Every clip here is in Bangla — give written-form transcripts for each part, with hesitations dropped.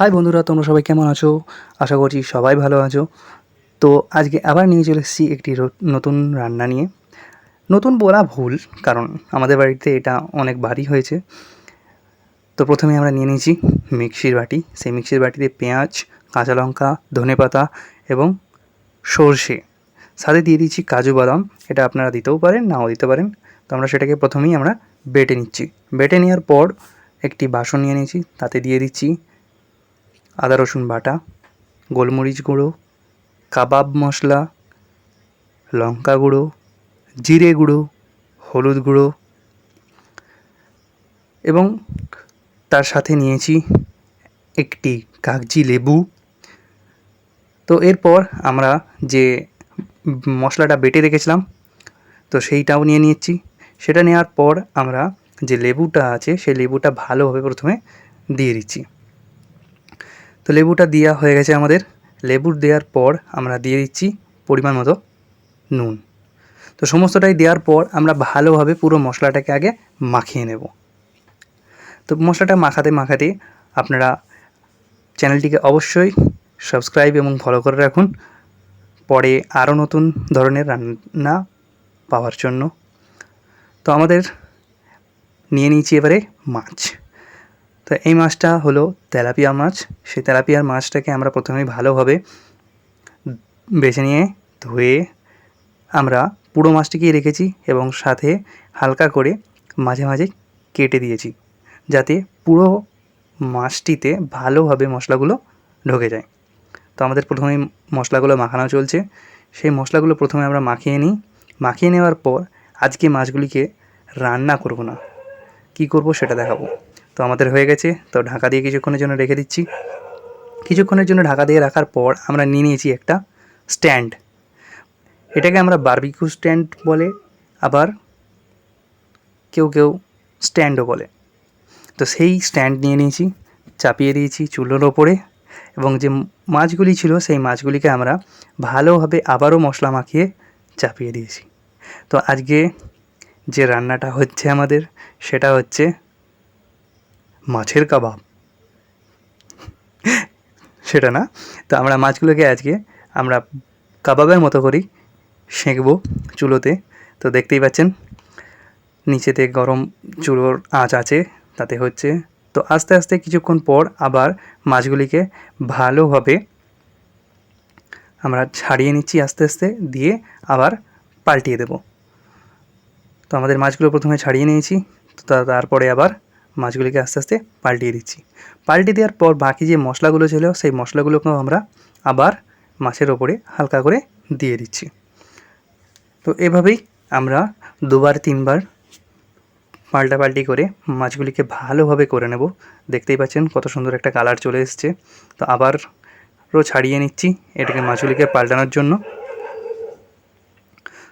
হাই বন্ধুরা, তোমরা সবাই কেমন আছো? আশা করছি সবাই ভালো আছো। তো আজকে আবার নিয়ে চলে এসেছি একটি নতুন রান্না নিয়ে। নতুন বলা ভুল, কারণ আমাদের বাড়িতে এটা অনেকবারই হয়েছে। তো প্রথমে আমরা নিয়ে নিয়েছি মিক্সির বাটি। সেই মিক্সির বাটিতে পেঁয়াজ, কাঁচা লঙ্কা, ধনেপাতা এবং সর্ষে, সাথে দিয়ে দিচ্ছি কাজু বাদাম। এটা আপনারা দিতেও পারেন, নাও দিতে পারেন। তো আমরা সেটাকে প্রথমেই আমরা বেটে নিচ্ছি। বেটে নেওয়ার পর একটি বাসন নিয়ে নিয়েছি, তাতে দিয়ে দিচ্ছি আদা রসুন বাটা, গোলমরিচ গুঁড়ো, কাবাব মশলা, লঙ্কা গুঁড়ো, জিরে গুঁড়ো, হলুদ গুঁড়ো এবং তার সাথে নিয়েছি একটি কাগজি লেবু। তো এরপর আমরা যে মশলাটা বেটে রেখেছিলাম, তো সেইটাও নিয়ে নিচ্ছি। সেটা নেওয়ার পর আমরা যে লেবুটা আছে সেই লেবুটা ভালোভাবে প্রথমে দিয়ে দিচ্ছি। তো লেবুটা দেওয়া হয়ে গেছে আমাদের। লেবু দেওয়ার পর আমরা দিয়ে দিচ্ছি পরিমাণ মতো নুন। তো সমস্তটাই দেওয়ার পর আমরা ভালোভাবে পুরো মশলাটাকে আগে মাখিয়ে নেব। তো মশলাটা মাখাতে মাখাতে আপনারা চ্যানেলটিকে অবশ্যই সাবস্ক্রাইব এবং ফলো করে রাখুন, পরে আরও নতুন ধরনের রান্না পাওয়ার জন্য। তো আমাদের নিয়ে নিয়েছি এবারে মাছ। তো এই মাছটা হলো তেলাপিয়া মাছ। সেই তেলাপিয়ার মাছটাকে আমরা প্রথমেই ভালোভাবে বেছে নিয়ে ধুয়ে আমরা পুরো মাছটিকেই রেখেছি এবং সাথে হালকা করে মাঝে মাঝে কেটে দিয়েছি, যাতে পুরো মাছটিতে ভালোভাবে মশলাগুলো ঢুকে যায়। তো আমাদের প্রথমেই মশলাগুলো মাখানো চলছে। সেই মশলাগুলো প্রথমে আমরা মাখিয়ে নিই। মাখিয়ে নেওয়ার পর আজকে মাছগুলিকে রান্না করব না, কি করব সেটা দেখাবো। তো আমাদের হয়ে গেছে। তো ঢাকা দিয়ে কিছুক্ষণের জন্য রেখে দিচ্ছি। কিছুক্ষণের জন্য ঢাকা দিয়ে রাখার পর আমরা নিয়ে নিয়েছি একটা স্ট্যান্ড। এটাকে আমরা বারবিকিউ স্ট্যান্ড বলে, আবার কেউ কেউ স্ট্যান্ডও বলে। তো সেই স্ট্যান্ড নিয়ে নিয়েছি, চাপিয়ে দিয়েছি চুলোর ওপরে এবং যে মাছগুলি ছিল সেই মাছগুলিকে আমরা ভালোভাবে আবারও মশলা মাখিয়ে চাপিয়ে দিয়েছি। তো আজকে যে রান্নাটা হচ্ছে আমাদের, সেটা হচ্ছে মাছের কাবাব। সেটা না, তো আমরা মাছগুলোকে আজকে আমরা কাবাবের মতো করেই সেঁকবো চুলোতে। তো দেখতেই পাচ্ছেন নিচেতে গরম চুলোর আঁচ আছে, তাতে হচ্ছে। তো আস্তে আস্তে কিছুক্ষণ পর আবার মাছগুলিকে ভালোভাবে আমরা ছাড়িয়ে নিচ্ছি আস্তে আস্তে, দিয়ে আবার পাল্টিয়ে দেব। তো আমাদের মাছগুলো প্রথমে ছাড়িয়ে নিয়েছি, তো তারপরে আবার মাছগুলিকে আস্তে আস্তে পাল্টিয়ে দিচ্ছি। পাল্টে দেওয়ার পর বাকি যে মশলাগুলো ছিল সেই মশলাগুলোকেও আমরা আবার মাছের ওপরে হালকা করে দিয়ে দিচ্ছি। তো এভাবেই আমরা দুবার তিনবার পাল্টাপাল্টি করে মাছগুলিকে ভালোভাবে করে নেব। দেখতেই পাচ্ছেন কত সুন্দর একটা কালার চলে এসছে। তো আবারও ছাড়িয়ে নিচ্ছি এটাকে মাছগুলিকে পাল্টানোর জন্য।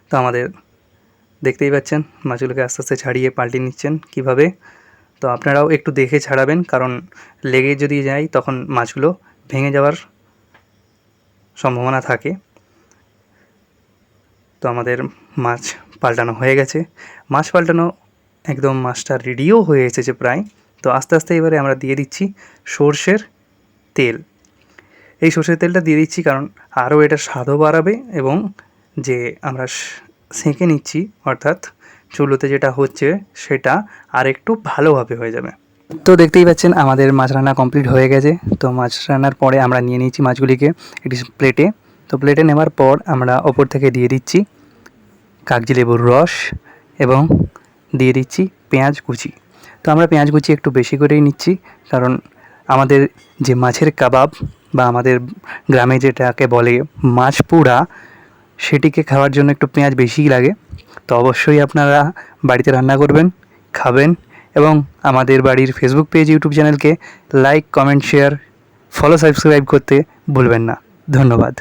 তো আমাদের দেখতেই পাচ্ছেন মাছগুলোকে আস্তে আস্তে ছাড়িয়ে পাল্টে নিচ্ছেন কীভাবে। তো আপনারাও একটু দেখে ছাড়াবেন, কারণ লেগে যদি যায় তখন মাছগুলো ভেঙে যাওয়ার সম্ভাবনা থাকে। তো আমাদের মাছ পাল্টানো হয়ে গেছে। মাছ পাল্টানো একদম মাছটা রেডিও হয়ে এসেছে প্রায়। তো আস্তে আস্তে এবারে আমরা দিয়ে দিচ্ছি সর্ষের তেল। এই সর্ষের তেলটা দিয়ে দিচ্ছি কারণ আরও এটা স্বাদও বাড়াবে এবং যে আমরা সেঁকে নিচ্ছি অর্থাৎ চুলোতে যেটা হচ্ছে সেটা আর একটু ভালোভাবে হয়ে যাবে। তো দেখতেই পাচ্ছেন আমাদের মাছ রান্না কমপ্লিট হয়ে গেছে। তো মাছ রান্নার পরে আমরা নিয়ে নিয়েছি মাছগুলিকে একটি প্লেটে। তো প্লেটে নেওয়ার পর আমরা ওপর থেকে দিয়ে দিচ্ছি কাগজি লেবুর রস এবং দিয়ে দিচ্ছি পেঁয়াজ কুচি। তো আমরা পেঁয়াজ কুচি একটু বেশি করেই নিচ্ছি, কারণ আমাদের যে মাছের কাবাব বা আমাদের গ্রামে যেটাকে বলে মাছ পোড়া, সেটিকে খাওয়ার জন্য একটু পেঁয়াজ বেশিই লাগে। তো অবশ্যই আপনারা বাড়িতে রান্না করবেন, খাবেন এবং আমাদের বাড়ির ফেসবুক পেজ, ইউটিউব চ্যানেলকে like, comment, share, follow, subscribe করতে ভুলবেন না। ধন্যবাদ।